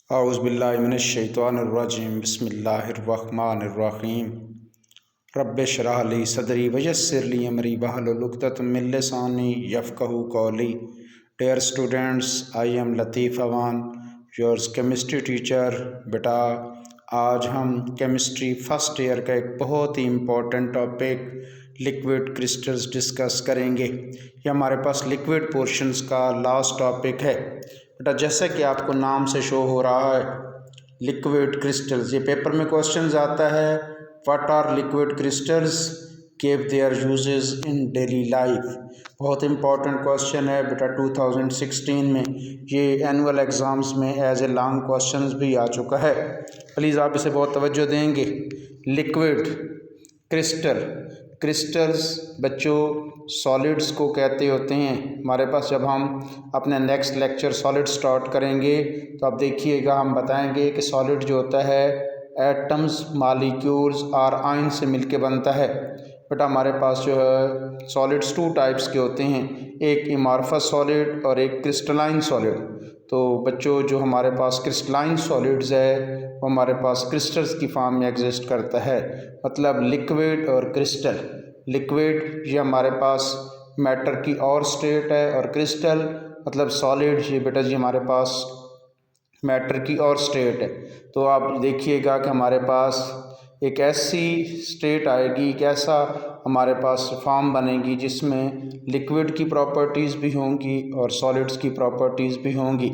औज़ुबिल्लाहिमिनश्शैतानिर्रजीम बिस्मिल्लाहिर्रहमानिर्रहीम रब्बिश्रह ली सदरी वयस्सिर ली अमरी वहलुल उक़दतम मिन लिसानी यफ़क़हू क़ौली। Dear students, I am Latif Awan, yours chemistry teacher. बेटा, आज हम केमिस्ट्री फर्स्ट ईयर का एक बहुत ही important topic liquid crystals discuss करेंगे। ये हमारे पास लिक्विड पोर्शंस का लास्ट टॉपिक है। बेटा, जैसे कि आपको नाम से शो हो रहा है लिक्विड क्रिस्टल्स, ये पेपर में क्वेश्चंस आता है what are liquid crystals, give their uses in daily life. बहुत इंपॉर्टेंट क्वेश्चन है बेटा। 2016 में ये एनुअल एग्ज़ाम्स में एज ए लॉन्ग क्वेश्चंस भी आ चुका है। प्लीज़ आप इसे बहुत तवज्जो देंगे। लिक्विड क्रिस्टल्स बच्चों सॉलिड्स को कहते होते हैं। हमारे पास जब हम अपने नेक्स्ट लेक्चर सॉलिड स्टार्ट करेंगे तो आप देखिएगा, हम बताएंगे कि सॉलिड जो होता है एटम्स, मॉलिक्यूल्स और आयन से मिलके बनता है। बेटा, हमारे पास जो है सॉलिड्स टू टाइप्स के होते हैं, एक अमॉर्फस सॉलिड और एक क्रिस्टलाइन सॉलिड। तो बच्चों, जो हमारे पास क्रिस्टलाइन सॉलिड्स है वो हमारे पास क्रिस्टल्स की फॉर्म में एग्जिस्ट करता है। मतलब लिक्विड और क्रिस्टल। लिक्विड ये हमारे पास मैटर की और स्टेट है, और क्रिस्टल मतलब सॉलिड ये बेटा जी हमारे पास मैटर की और स्टेट है। तो आप देखिएगा कि हमारे पास एक ऐसी स्टेट आएगी, एक ऐसा हमारे पास फॉर्म बनेगी जिसमें लिक्विड की प्रॉपर्टीज़ भी होंगी और सॉलिड्स की प्रॉपर्टीज़ भी होंगी।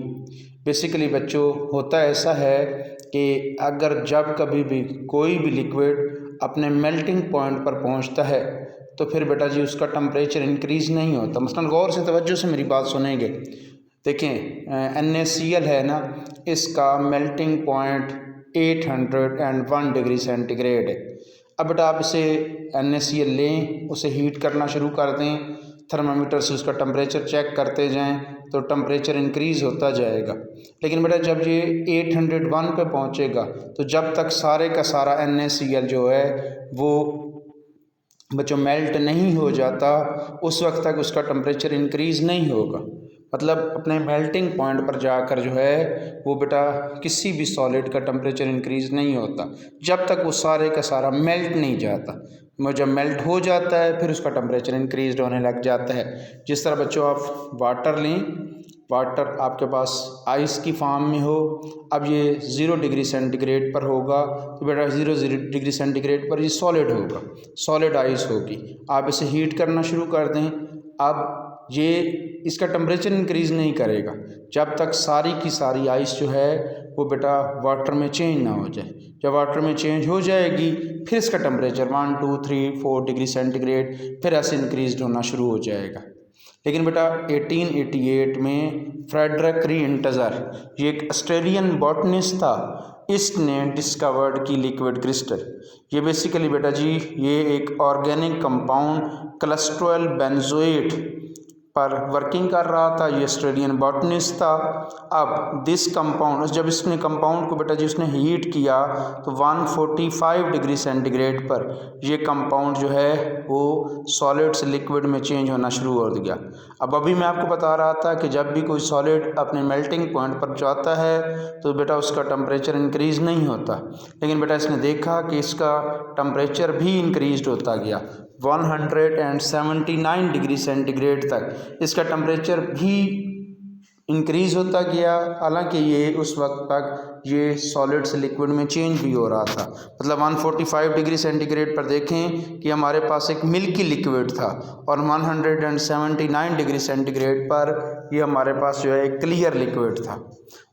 बेसिकली बच्चों, होता ऐसा है कि अगर जब कभी भी कोई भी लिक्विड अपने मेल्टिंग पॉइंट पर पहुंचता है तो फिर बेटा जी उसका टेम्परेचर इंक्रीज़ नहीं होता। मसलन गौर से तवज्जो से मेरी बात सुनेंगे। देखें, NaCl है ना, इसका मेल्टिंग पॉइंट 801 डिग्री सेंटीग्रेड है। अब बेटा आप इसे NaCl लें, उसे हीट करना शुरू कर दें, थर्मामीटर से उसका टेम्परेचर चेक करते जाएं तो टेम्परेचर इंक्रीज़ होता जाएगा। लेकिन बेटा जब ये 801 पे पहुंचेगा तो जब तक सारे का सारा NaCl जो है वो बच्चों मेल्ट नहीं हो जाता, उस वक्त तक उसका टेम्परेचर इंक्रीज़ नहीं होगा। मतलब अपने मेल्टिंग पॉइंट पर जाकर जो है वो बेटा किसी भी सॉलिड का टेम्परेचर इंक्रीज़ नहीं होता जब तक वो सारे का सारा मेल्ट नहीं जाता। जब मेल्ट हो जाता है फिर उसका टेम्परेचर इंक्रीज़ होने लग जाता है। जिस तरह बच्चों आप वाटर लें, वाटर आपके पास आइस की फॉर्म में हो, अब ये 0 डिग्री सेंटीग्रेड पर होगा तो बेटा 0 डिग्री सेंटीग्रेड पर ये सॉलिड होगा, सॉलिड आइस होगी। आप इसे हीट करना शुरू कर दें, अब ये इसका टेम्परेचर इंक्रीज़ नहीं करेगा जब तक सारी की सारी आइस जो है वो बेटा वाटर में चेंज ना हो जाए। जब वाटर में चेंज हो जाएगी फिर इसका टेम्परेचर 1 2 3 4 डिग्री सेंटीग्रेड फिर ऐसे इंक्रीज होना शुरू हो जाएगा। लेकिन बेटा 1888 में फ्रेडरिक रीइंटज़र, ये एक ऑस्ट्रेलियन बॉटनिस्ट था, इसने डिस्कवर्ड की लिक्विड क्रिस्टल। ये बेसिकली बेटा जी ये एक ऑर्गेनिक कंपाउंड कोलेस्ट्रॉल बेंजोएट पर वर्किंग कर रहा था। ये ऑस्ट्रेलियन बॉटनिस्ट था। अब दिस कंपाउंड, जब इसने कंपाउंड को बेटा जी उसने हीट किया तो 145 डिग्री सेंटीग्रेड पर ये कंपाउंड जो है वो सॉलिड से लिक्विड में चेंज होना शुरू हो गया। अब अभी मैं आपको बता रहा था कि जब भी कोई सॉलिड अपने मेल्टिंग पॉइंट पर जाता है तो बेटा उसका टेम्परेचर इंक्रीज़ नहीं होता। लेकिन बेटा इसने देखा कि इसका टेम्परेचर भी इंक्रीज होता गया, 179 डिग्री सेंटीग्रेड तक इसका टेम्परेचर भी इंक्रीज़ होता गया। हालांकि ये उस वक्त तक ये सॉलिड से लिक्विड में चेंज भी हो रहा था। मतलब 145 डिग्री सेंटीग्रेड पर देखें कि हमारे पास एक मिल्की लिक्विड था और 179 डिग्री सेंटीग्रेड पर ये हमारे पास जो है एक क्लियर लिक्विड था।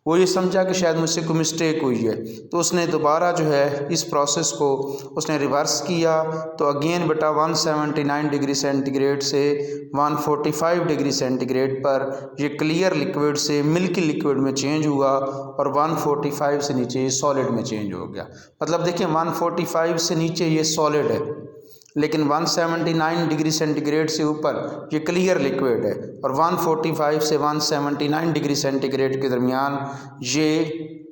वो ये समझा कि शायद मुझसे कोई मिस्टेक हुई है, तो उसने दोबारा जो है इस प्रोसेस को उसने रिवर्स किया। तो अगेन बेटा 179 डिग्री सेंटीग्रेड से 145 डिग्री सेंटीग्रेड पर ये क्लियर लिक्विड से मिल्की लिक्विड में चेंज हुआ और 145 से नीचे ये सॉलिड में चेंज हो गया। मतलब देखिए 145 से नीचे ये सॉलिड है, लेकिन 179 डिग्री सेंटीग्रेड से ऊपर ये क्लियर लिक्विड है, और 145 से 179 डिग्री सेंटीग्रेड के दरमियान ये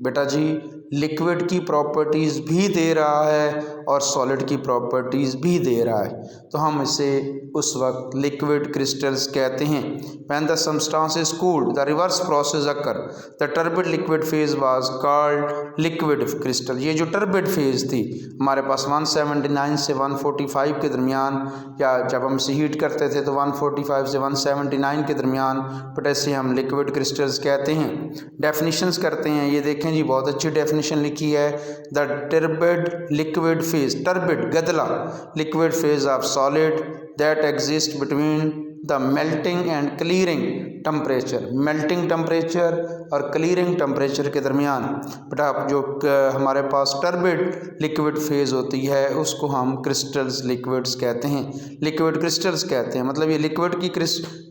बेटा जी लिक्विड की प्रॉपर्टीज़ भी दे रहा है और सॉलिड की प्रॉपर्टीज़ भी दे रहा है, तो हम इसे उस वक्त लिक्विड क्रिस्टल्स कहते हैं। When the substance is cooled the reverse process occur, the turbid liquid phase was called liquid crystal. ये जो टर्बिड फेज थी हमारे पास 179 से 145 के दरमियान, या जब हम इसे हीट करते थे तो 145 से 179 के दरमियान, बट ऐसे हम लिक्विड क्रिस्टल्स कहते हैं। डेफिनेशंस करते हैं, ये देखें जी बहुत अच्छी डेफिनेशन लिखी है। The turbid liquid phase, turbid गदला liquid phase of solid that exist between the melting and clearing temperature, melting temperature और क्लियरिंग टेम्परेचर के दरमियान बेटा जो हमारे पास टर्बिड लिक्विड फेज होती है उसको हम क्रिस्टल्स लिक्विड्स कहते हैं, लिक्विड क्रिस्टल्स कहते हैं। मतलब ये लिक्विड की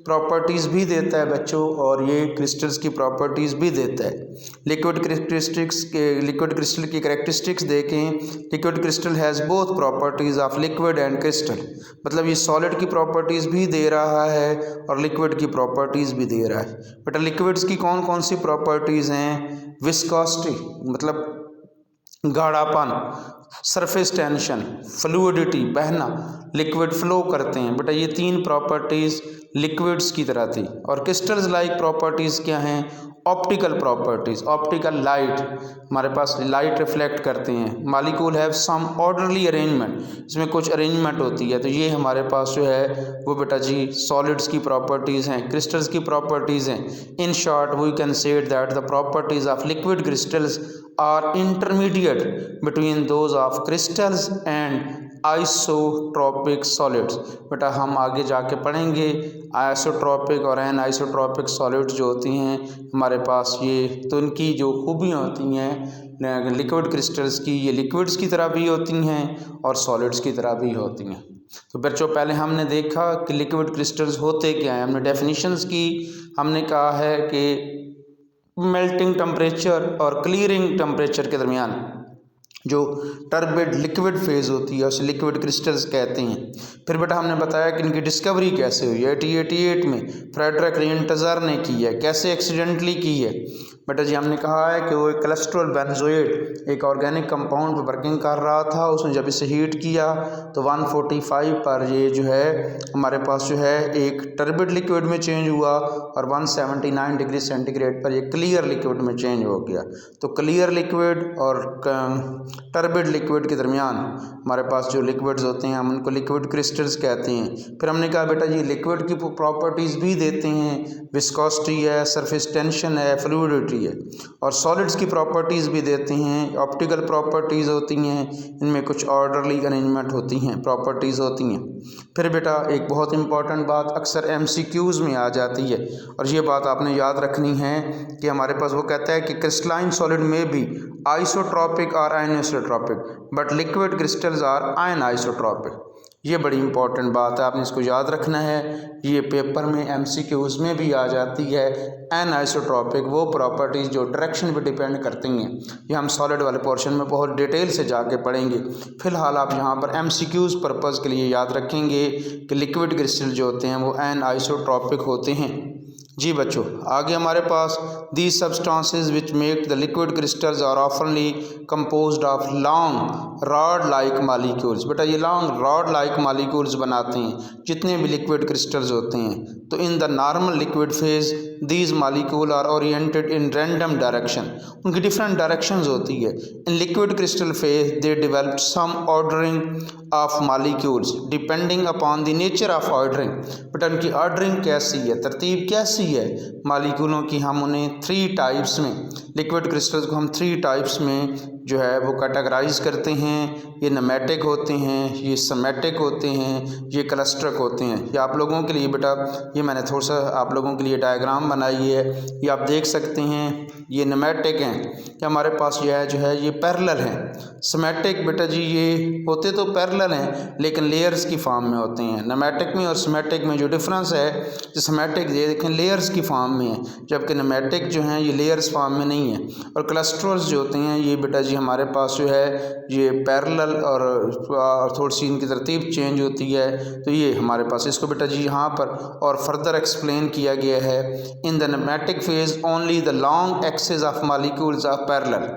प्रॉपर्टीज़ भी देता है बच्चों, और ये क्रिस्टल्स की प्रॉपर्टीज़ भी देता है। लिक्विड क्रिस्टल की कैरेक्टरिस्टिक्स देखें, liquid crystal has both properties of liquid and crystal, मतलब ये सॉलिड की प्रॉपर्टीज़ भी दे रहा है और लिक्विड की प्रॉपर्टीज़ भी दे रहा है। बेटा लिक्विड्स की कौन कौन सी प्रॉपर्टीज़ हैं? विस्कोसिटी मतलब गाढ़ापन, सरफेस टेंशन, फ्लूइडिटी बहना, लिक्विड फ्लो करते हैं। बेटा ये तीन प्रॉपर्टीज़ लिक्विड्स की तरह थी। और क्रिस्टल्स लाइक प्रॉपर्टीज़ क्या हैं? ऑप्टिकल प्रॉपर्टीज़, ऑप्टिकल लाइट, हमारे पास लाइट रिफ्लेक्ट करते हैं। Molecule have some orderly arrangement, इसमें कुछ अरेंजमेंट होती है, तो ये हमारे पास जो है वो बेटा जी सॉलिड्स की प्रॉपर्टीज़ हैं, क्रिस्टल्स की प्रॉपर्टीज़ हैं। In short we can say that the properties of liquid crystals are intermediate between those of crystals and isotropic solids. बेटा हम आगे जाके पढ़ेंगे आइसोट्रॉपिक और एन आइसोट्रॉपिक सॉलिड्स जो होती हैं हमारे पास, ये तो इनकी जो खूबियाँ होती हैं लिक्विड क्रिस्टल्स की, ये लिक्विड्स की तरह भी होती हैं और सॉलिड्स की तरह भी होती हैं। तो बच्चों पहले हमने देखा कि लिक्विड क्रिस्टल्स होते क्या हैं, हमने डेफिनेशंस की, हमने कहा है कि मेल्टिंग टेम्परेचर और क्लियरिंग टेम्परेचर के दरमियान जो टर्बिड लिक्विड फेज़ होती है उसे लिक्विड क्रिस्टल्स कहते हैं। फिर बेटा हमने बताया कि इनकी डिस्कवरी कैसे हुई है। 1888 में फ्रेडरिक रिएंटज़र ने की है। कैसे? एक्सीडेंटली की है। बेटा जी हमने कहा है कि वो एक कोलेस्ट्रॉल बेंजोएट एक ऑर्गेनिक कंपाउंड पर वर्किंग कर रहा था, उसने जब इसे हीट किया तो 145 पर ये जो है हमारे पास जो है एक टर्बिड लिक्विड में चेंज हुआ और 179 डिग्री सेंटीग्रेड पर ये क्लियर लिक्विड में चेंज हो गया। तो क्लियर लिक्विड और टर्बिड लिक्विड के दरमियान हमारे पास जो लिक्विड्स होते हैं हम उनको लिक्विड क्रिस्टल्स कहते हैं। फिर हमने कहा बेटा ये लिक्विड की प्रॉपर्टीज़ भी देते हैं, विस्कोसिटी है, सरफेस टेंशन है, फ्लूइडिटी है, और सॉलिड्स की प्रॉपर्टीज़ भी देते हैं। ऑप्टिकल प्रॉपर्टीज़ होती हैं, इनमें कुछ ऑर्डरली अरेंजमेंट होती हैं, प्रॉपर्टीज़ होती हैं। फिर बेटा एक बहुत इंपॉर्टेंट बात अक्सर MCQs में आ जाती है और ये बात आपने याद रखनी है कि हमारे पास वो कहता है कि क्रिस्टलाइन सॉलिड में भी आइसोट्रॉपिक और isotropic but liquid crystals are anisotropic. ये बड़ी इंपॉर्टेंट बात है, आपने इसको याद रखना है। ये पेपर में MCQs में भी आ जाती है। एन आइसोट्रॉपिक वो प्रॉपर्टीज़ जो डायरेक्शन पे डिपेंड करती हैं, ये हम सॉलिड वाले पोर्शन में बहुत डिटेल से जाके पढ़ेंगे। फिलहाल आप यहाँ पर MCQs पर्पज़ के लिए याद रखेंगे कि लिक्विड क्रिस्टल जो होते हैं वो एन आइसोट्रॉपिक होते हैं। जी बच्चों आगे हमारे पास these substances which make the liquid crystals are ऑफनली composed of long rod like molecules. बेटा ये लॉन्ग रॉड लाइक मॉलिक्यूल्स बनाते हैं जितने भी लिक्विड क्रिस्टल्स होते हैं। तो in the normal liquid phase these molecule are oriented in random direction, उनकी डिफरेंट डायरेक्शंस होती है। In liquid crystal phase they develop some ordering of molecules depending upon the nature of ordering. बेटा उनकी ordering कैसी है, तरतीब कैसी है मॉलिक्यूलों की, हम उन्हें 3 टाइप्स में, लिक्विड क्रिस्टल्स को हम 3 टाइप्स में जो है वो कैटेगराइज करते हैं। ये नमेटिक होते हैं, ये समेटिक होते हैं, ये क्लस्ट्रिक होते हैं। ये आप लोगों के लिए बेटा ये मैंने थोड़ा सा आप लोगों के लिए डायग्राम बनाई है, ये आप देख सकते हैं। ये नमेटिक हैं, ये हमारे पास ये है जो है ये पैरेलल हैं। समेटिक बेटा जी ये होते तो पैरेलल हैं लेकिन लेयर्स की फॉर्म में होते हैं। नमेटिक में और समेटिक में जो डिफरेंस है, जो समेटिक ये देखें लेयर्स की फॉर्म में है, जबकि नमेटिक जो हैं ये लेयर्स फॉर्म में नहीं है। और क्लस्टर्स जो होते हैं ये बेटा जी हमारे पास जो है ये पैरेलल और थोड़ी सी इनकी तरतीब चेंज होती है। तो ये हमारे पास इसको बेटा जी यहाँ पर और फर्दर एक्सप्लेन किया गया है। In the nematic phase only the long axis of molecules are parallel,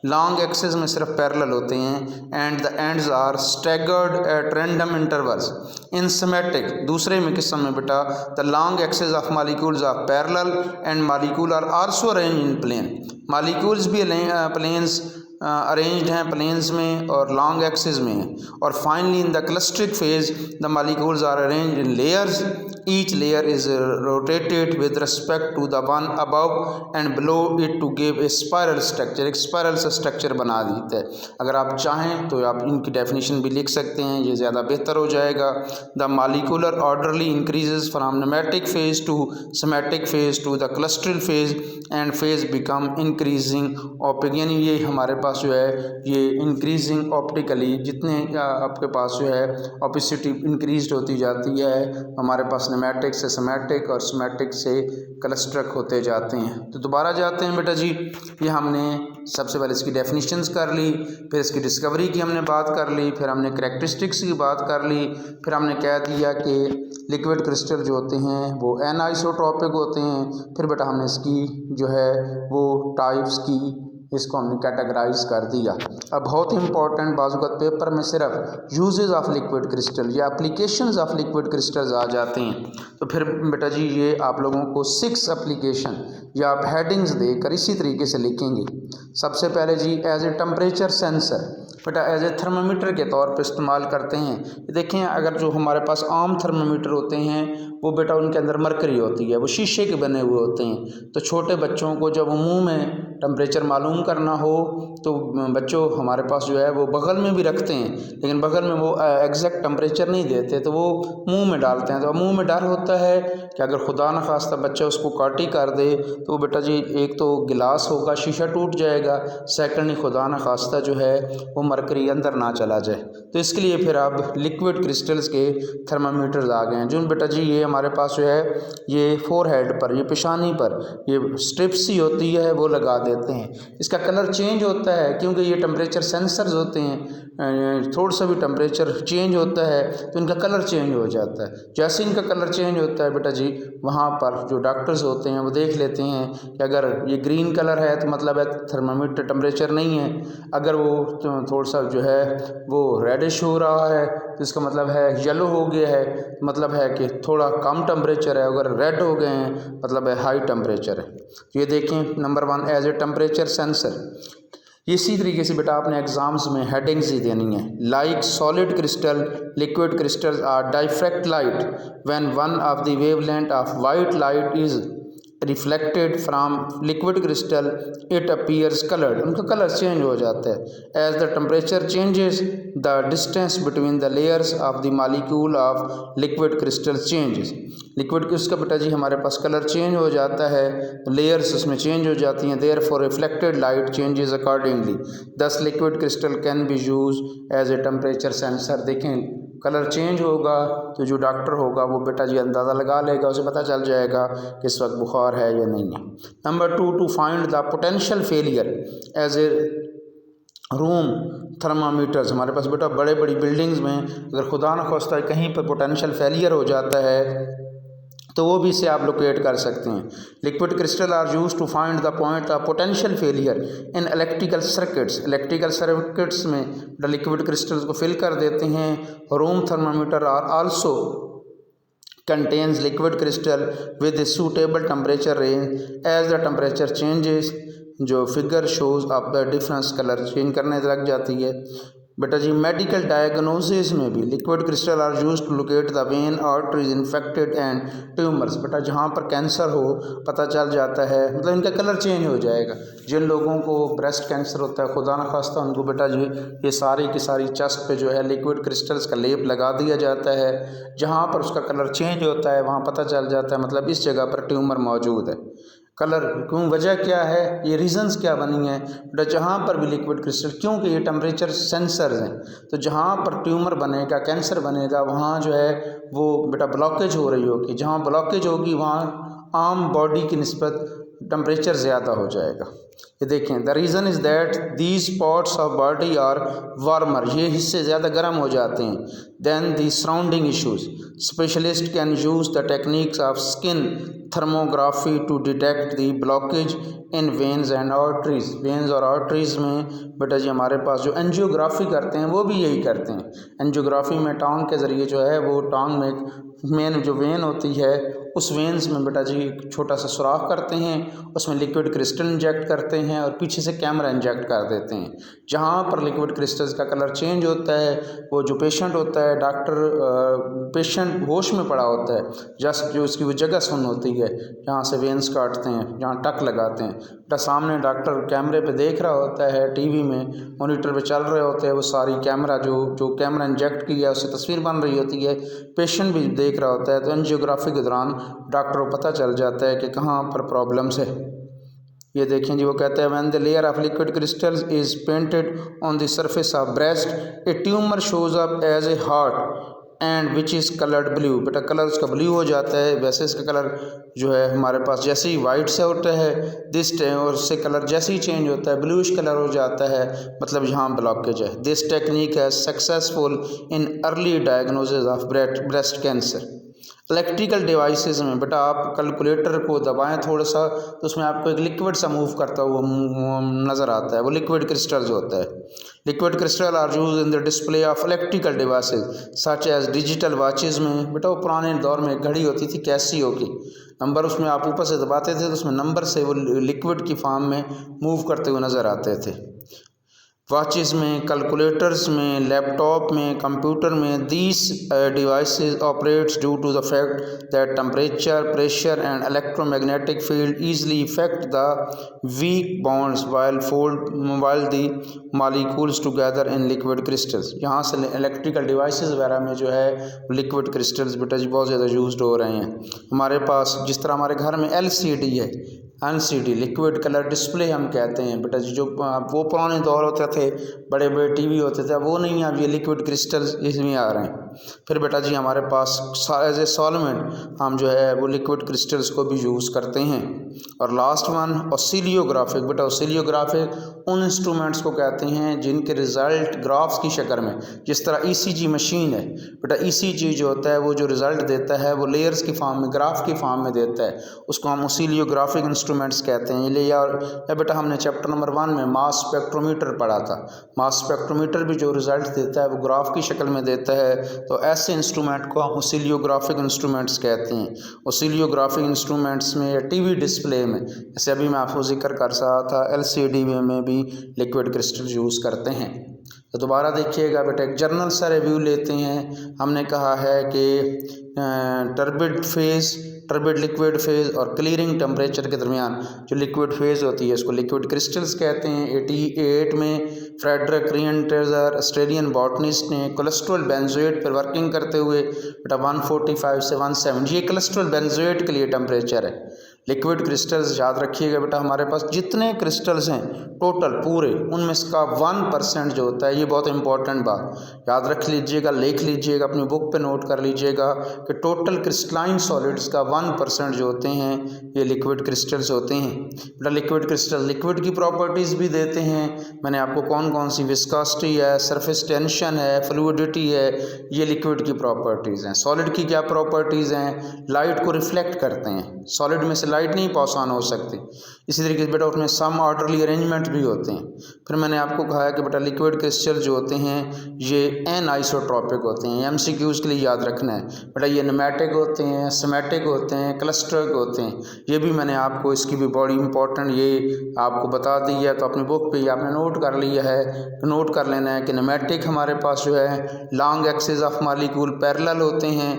long axis में सिर्फ पैरेलल होते हैं। And the ends are staggered at random intervals. In smectic दूसरे में किस में बेटा the long axis of molecules are parallel and molecule are also arrange in plane. Molecules भी प्लेन्स अरेंज्ड हैं प्लेन्स में और लॉन्ग एक्सिस में है। और finally in the cholesteric phase the molecules are arranged in layers, each layer is rotated with respect to the one above and below it to give a spiral structure. एक spiral सा structure बना देता है। अगर आप चाहें तो आप इनकी डेफिनेशन भी लिख सकते हैं, ये ज़्यादा बेहतर हो जाएगा। The molecular orderly increases from nematic phase to symmetric phase to the clusteral phase and phase become increasing optic. यानी ये हमारे पास जो है ये इंक्रीजिंग ऑप्टिकली जितने आपके पास जो है ऑपिसिटी इंक्रीज होती जाती है, हमारे पास नैमेटिक से सिमेट्रिक और सिमेट्रिक से क्लस्ट्रिक होते जाते हैं। तो दोबारा जाते हैं बेटा जी, ये हमने सबसे पहले इसकी डेफिनेशंस कर ली, फिर इसकी डिस्कवरी की हमने बात कर ली, फिर हमने करैक्टरिस्टिक्स की बात कर ली, फिर हमने कह दिया कि लिक्विड क्रिस्टल जो होते हैं वो एनआइसोट्रॉपिक होते हैं। फिर बेटा हमने इसकी जो है वो टाइप्स की इसको हमने कैटेगराइज कर दिया। अब बहुत ही इंपॉर्टेंट बाज़ पेपर में सिर्फ यूजेस ऑफ लिक्विड क्रिस्टल या एप्लीकेशंस ऑफ लिक्विड क्रिस्टल्स आ जाते हैं। तो फिर बेटा जी ये आप लोगों को 6 एप्लीकेशन या आप हेडिंग्स देकर इसी तरीके से लिखेंगे। सबसे पहले जी एज ए टेम्परेचर सेंसर, बेटा एज ए थर्मामीटर के तौर पर इस्तेमाल करते हैं। देखें अगर जो हमारे पास आम थर्मामीटर होते हैं वो बेटा उनके अंदर मरकरी होती है, वो शीशे के बने हुए होते हैं। तो छोटे बच्चों को जब मुंह में टेम्परेचर मालूम करना हो तो बच्चों हमारे पास जो है वो बगल में भी रखते हैं, लेकिन बगल में वो एग्जैक्ट टेम्परेचर नहीं देते, तो वो मुंह में डालते हैं। तो मुंह में डर होता है कि अगर खुदा न खास्ता बच्चा उसको काटी कर दे तो बेटा जी एक तो गिलास होगा शीशा टूट जाएगा, सेकंडली खुदा न खास्ता जो है वो मरकरी अंदर ना चला जाए। तो इसके लिए फिर अब लिक्विड क्रिस्टल्स के थर्मामीटर्स आ गए हैं जो बेटा जी ये हमारे पास जो है ये फोरहेड पर, ये पेशानी पर ये स्ट्रिप्स ही होती है वो लगा देते हैं। इसका कलर चेंज होता है क्योंकि ये टेम्परेचर सेंसर्स होते हैं, थोड़ा सा भी टेम्परेचर चेंज होता है तो इनका कलर चेंज हो जाता है। जैसे इनका कलर चेंज होता है बेटा जी वहाँ पर जो डॉक्टर्स होते हैं वो देख लेते हैं कि अगर ये ग्रीन कलर है तो मतलब है थर्मामीटर टेम्परेचर नहीं है, अगर वो तो थोड़ा सा जो है वो रेडिश हो रहा है तो इसका मतलब है येलो हो गया है, मतलब है कि थोड़ा कम टेम्परेचर है, अगर रेड हो गए हैं मतलब है हाई टेम्परेचर है। ये देखें number 1 as a temperature sensor. इसी तरीके से बेटा आपने एग्जाम्स में हेडिंग्स ही देनी है। Like solid crystal liquid crystals are diffract light when one of the wavelength of white light is reflected from liquid crystal it appears coloured. उनका कलर चेंज हो जाता है। As the temperature changes the distance between the layers of the molecule of liquid crystal changes. Liquid crystal बेटा जी हमारे पास colour change हो जाता है, लेयर्स उसमें चेंज हो जाती हैं, therefore reflected light changes accordingly. Thus liquid crystal can be use as a temperature sensor. देखें कलर चेंज होगा तो जो डॉक्टर होगा वो बेटा जी अंदाज़ा लगा लेगा, उसे पता चल जाएगा कि इस वक्त बुखार है या नहीं है। Number 2 to find the potential failure as a room thermometers. हमारे पास बेटा बड़े बड़ी बिल्डिंग्स में अगर खुदा न खास्ता कहीं पर पोटेंशियल फेलियर हो जाता है तो वो भी इसे आप लोकेट कर सकते हैं। Liquid crystal are use to find the point of potential failure in electrical circuits. Electrical circuits में लिक्विड क्रिस्टल्स को फिल कर देते हैं। Room thermometer are also contains liquid crystal with a suitable temperature range as the temperature changes। जो figure shows आप the difference colour change करने लग जाती है। बेटा जी मेडिकल डायग्नोसिस में भी liquid crystal are use to locate the vein arteries infected and tumours. बेटा जहाँ पर कैंसर हो पता चल जाता है, मतलब इनका कलर चेंज हो जाएगा। जिन लोगों को ब्रेस्ट कैंसर होता है खुदा न खास्ता उनको बेटा जी ये सारी की सारी चेस्ट पे जो है लिक्विड क्रिस्टल्स का लेप लगा दिया जाता है। जहाँ पर उसका कलर चेंज होता है वहाँ पता चल जाता है मतलब इस जगह पर ट्यूमर मौजूद है। कलर क्यों, वजह क्या है, ये रीजंस क्या बनी है बेटा। जहाँ पर भी लिक्विड क्रिस्टल, क्योंकि ये टेम्परेचर सेंसर्स हैं, तो जहाँ पर ट्यूमर बनेगा कैंसर बनेगा वहाँ जो है वो बेटा ब्लॉकेज हो रही होगी। जहाँ ब्लॉकेज होगी वहाँ आम बॉडी की निस्बत टेम्परेचर ज़्यादा हो जाएगा। ये देखें, the reason is that these parts of body are warmer, ये हिस्से ज़्यादा गर्म हो जाते हैं, than the surrounding tissues. Specialist can use the techniques of skin thermography to detect the blockage in veins and arteries. Veins और arteries में बेटा जी हमारे पास जो एंजियोग्राफी करते हैं वो भी यही करते हैं। एंजियोग्राफी में टांग के ज़रिए जो है वो टांग में मेन जो वेन होती है उस वेन्स में बेटा जी एक छोटा सा सुराख करते हैं, उसमें लिक्विड क्रिस्टल इंजेक्ट करते हैं और पीछे से कैमरा इंजेक्ट कर देते हैं। जहाँ पर लिक्विड क्रिस्टल्स का कलर चेंज होता है, वो जो पेशेंट होता है, पेशेंट होश में पड़ा होता है, जस्ट जो उसकी वो जगह सुन होती है जहाँ से वेन्स काटते हैं, जहाँ टक लगाते हैं, बेटा सामने डॉक्टर कैमरे पे देख रहा होता है, टीवी में मॉनिटर पे चल रहे होते हैं, वो सारी कैमरा जो कैमरा इंजेक्ट किया है उससे तस्वीर बन रही होती है, पेशेंट भी देख रहा होता है। तो एंजियोग्राफी के दौरान डॉक्टर को पता चल जाता है कि कहाँ पर प्रॉब्लम्स है। ये देखें जी, वो कहते हैं when the layer of liquid crystals is painted on the surface of breast a tumour shows up as a heart and which is coloured blue. बेटा कलर उसका ब्लू हो जाता है, वैसे इसका कलर जो है हमारे पास जैसे ही वाइट से होता है दिस टाइम और उससे कलर जैसे ही चेंज होता है ब्लूइश कलर हो जाता है, मतलब यहाँ ब्लॉकेज है। दिस टेक्निक है successful in early diagnosis of breast cancer. Electrical devices में बेटा आप कैलकुलेटर को दबाएं थोड़ा सा तो उसमें आपको एक लिक्विड सा मूव करता हुआ नज़र आता है, वो लिक्विड क्रिस्टल्स होता है। Liquid crystal are use in the display of electrical devices such as digital watches में। बेटा वो पुराने दौर में घड़ी होती थी कैसियो की, नंबर उसमें आप ऊपर से दबाते थे तो उसमें नंबर से वो लिक्विड की फॉर्म में मूव करते हुए नज़र आते थे। वॉचेस में, कैलकुलेटर्स में, लैपटॉप में, कंप्यूटर में, these devices operates due to the fact that temperature, pressure and electromagnetic field easily effect the weak bonds while the molecules together in liquid crystals. यहाँ से इलेक्ट्रिकल डिवाइसेस वगैरह में जो है लिक्विड क्रिस्टल्स बेटा जी बहुत ज़्यादा यूज्ड हो रहे हैं। हमारे पास जिस तरह हमारे घर में LCD है, LCD लिक्विड कलर डिस्प्ले हम कहते हैं बेटा जी, जो वो पुराने दौर होते थे, बड़े बड़े टीवी होते थे, वो नहीं, अब ये लिक्विड क्रिस्टल्स इसमें आ रहे हैं। फिर बेटा जी हमारे पास एज ए सॉल्वेंट हम जो है वो लिक्विड क्रिस्टल्स को भी यूज़ करते हैं। और लास्ट वन ऑसिलियोग्राफिक। बेटा ऑसिलियोग्राफिक उन इंस्ट्रूमेंट्स को कहते हैं जिनके रिज़ल्ट ग्राफ्स की शक्ल में, जिस तरह ECG मशीन है बेटा, ECG जो होता है वो जो रिज़ल्ट देता है वो लेयर्स की फॉर्म में, ग्राफ की फॉर्म में देता है, उसको हम ऑसिलियोग्राफिक इंस्ट्रूमेंट्स कहते हैं। या बेटा हमने चैप्टर नंबर 1 में मास स्पेक्ट्रोमीटर पढ़ा था, मास स्पेक्ट्रोमीटर भी जो रिज़ल्ट देता है वो ग्राफ की शक्ल में देता है। तो ऐसे इंस्ट्रूमेंट को हम ऑसिलियोग्राफिक इंस्ट्रूमेंट्स कहते हैं। ऑसिलियोग्राफिक इंस्ट्रूमेंट्स में या टीवी डिस्प्ले में, जैसे अभी मैं आपको जिक्र कर रहा था, LCD में भी लिक्विड क्रिस्टल यूज़ करते हैं। तो दोबारा देखिएगा बेटा, एक जर्नल सा रिव्यू लेते हैं। हमने कहा है कि टर्बिड लिक्विड फेज़ और क्लियरिंग टेम्परेचर के दरमियान जो लिक्विड फेज़ होती है उसको लिक्विड क्रिस्टल्स कहते हैं। 88 में फ्रेडरिक रियंटेजर ऑस्ट्रेलियन बॉटनिस्ट ने कोलेस्ट्रॉल बेंजोएट पर वर्किंग करते हुए बेटा 145 से 170 ये कोलेस्ट्रॉल बेंजोएट के लिए टेम्परेचर है। लिक्विड क्रिस्टल्स याद रखिएगा बेटा, हमारे पास जितने क्रिस्टल्स हैं टोटल पूरे, उनमें इसका 1% जो होता है, ये बहुत इंपॉर्टेंट बात याद रख लीजिएगा, लिख लीजिएगा, अपनी बुक पे नोट कर लीजिएगा कि टोटल क्रिस्टलाइन सॉलिड्स का 1% जो होते हैं ये लिक्विड क्रिस्टल्स होते हैं। बेटा लिक्विड क्रिस्टल लिक्विड की प्रॉपर्टीज़ भी देते हैं। मैंने आपको कौन कौन सी, विस्कोसिटी है, सरफेस टेंशन है, फ्लूइडिटी है, ये लिक्विड की प्रॉपर्टीज़ हैं। सॉलिड की क्या प्रॉपर्टीज़ हैं? लाइट को रिफ्लेक्ट करते हैं, सॉलिड में से लाइट नहीं पास ऑन हो सकती। इसी तरीके से बेटा उसमें सम ऑर्डरली अरेंजमेंट भी होते हैं। फिर मैंने आपको कहा है कि बेटा लिक्विड क्रिस्टल जो होते हैं ये एनआइसोट्रॉपिक होते हैं। MCQs के लिए याद रखना है बेटा, ये न्यूमेटिक होते हैं, सिमेटिक होते हैं, क्लस्टरिक होते हैं। ये भी मैंने आपको, इसकी भी बड़ी इंपॉर्टेंट ये आपको बता दी है, तो अपनी बुक पे आपने नोट कर लिया है, नोट कर लेना है कि न्यूमेटिक हमारे पास जो है long axis of molecule parallel होते हैं,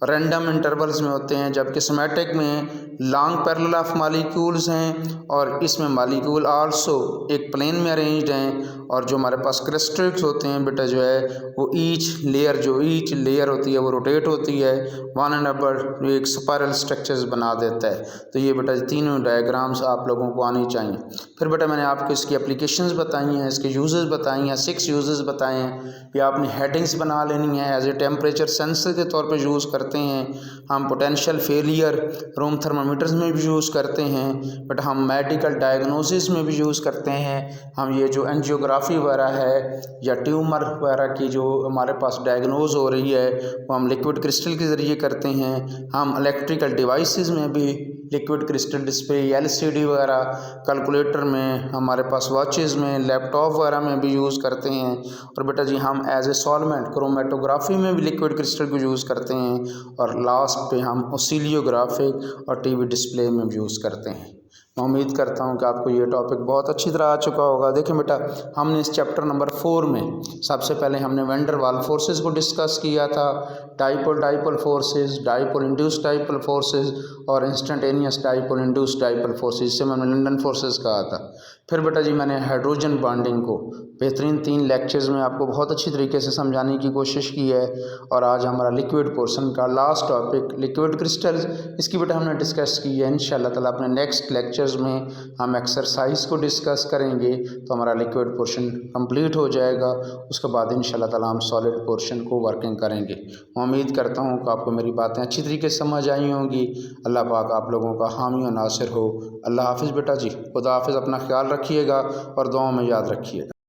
रैंडम इंटरवल्स में होते हैं, जबकि सिमेटिक में लॉन्ग पैरेलल ऑफ मॉलिक्यूल्स हैं और इसमें मॉलिक्यूल आल्सो एक प्लेन में अरेंज्ड हैं। और जो हमारे पास क्रिस्टल्स होते हैं बेटा जो है वो ईच लेयर होती है वो रोटेट होती है, वन एंड अपर एक स्पाइरल स्ट्रक्चर्स बना देता है। तो ये बेटा तीनों डायग्राम्स आप लोगों को आनी चाहिए। फिर बेटा मैंने आपको इसकी एप्लीकेशंस बताई हैं, इसके यूजेस बताई हैं, 6 यूजेस बताए हैं। ये आपने हेडिंग्स बना लेनी है, एज ए टेम्परेचर सेंसर के तौर पर यूज़ करते करते हैं, हम पोटेंशियल फेलियर रूम थर्मामीटर्स में भी यूज़ करते हैं, बट हम मेडिकल डायग्नोसिस में भी यूज़ करते हैं। हम ये जो एंजियोग्राफी वगैरह है या ट्यूमर वगैरह की जो हमारे पास डायग्नोज हो रही है वो हम लिक्विड क्रिस्टल के ज़रिए करते हैं। हम इलेक्ट्रिकल डिवाइसेस में भी लिक्विड क्रिस्टल डिस्प्ले, एलसीडी वगैरह, कैलकुलेटर में, हमारे पास वॉचेज़ में, लैपटॉप वगैरह में भी यूज़ करते हैं। और बेटा जी हम एज ए सॉल्वेंट क्रोमेटोग्राफी में भी लिक्विड क्रिस्टल को यूज़ करते हैं। और लास्ट पे हम ओसिलियोग्राफिक और टीवी डिस्प्ले में भी यूज़ करते हैं। मैं उम्मीद करता हूँ कि आपको ये टॉपिक बहुत अच्छी तरह आ चुका होगा। देखिए बेटा, हमने इस चैप्टर नंबर 4 में सबसे पहले हमने वैन डर वाल फोर्सेस को डिस्कस किया था, dipole forces, dipole induced dipole forces और instantaneous dipole induced dipole forces, जिसे मैंने लंदन फोर्सेस कहा था। फिर बेटा जी मैंने हाइड्रोजन बॉन्डिंग को बेहतरीन 3 लेक्चर्स में आपको बहुत अच्छी तरीके से समझाने की कोशिश की है। और आज हमारा लिक्विड पोर्शन का लास्ट टॉपिक लिक्विड क्रिस्टल्स, इसकी बेटा हमने डिस्कस की है। इंशाल्लाह ताला अपने नेक्स्ट लेक्चर्स में हम एक्सरसाइज को डिस्कस करेंगे तो हमारा लिक्विड पोर्शन कंप्लीट हो जाएगा। उसके बाद इंशाल्लाह ताला हम सॉलिड पोर्शन को वर्किंग करेंगे। मैं उम्मीद करता हूँ कि आपको मेरी बातें अच्छी तरीके से समझ आई होंगी। अल्लाह पाक आप लोगों का हामी और नासिर हो। अल्लाह हाफिज़ बेटा जी, खुदा हाफिज़, अपना ख्याल रखिएगा और दुआओं में याद रखिएगा।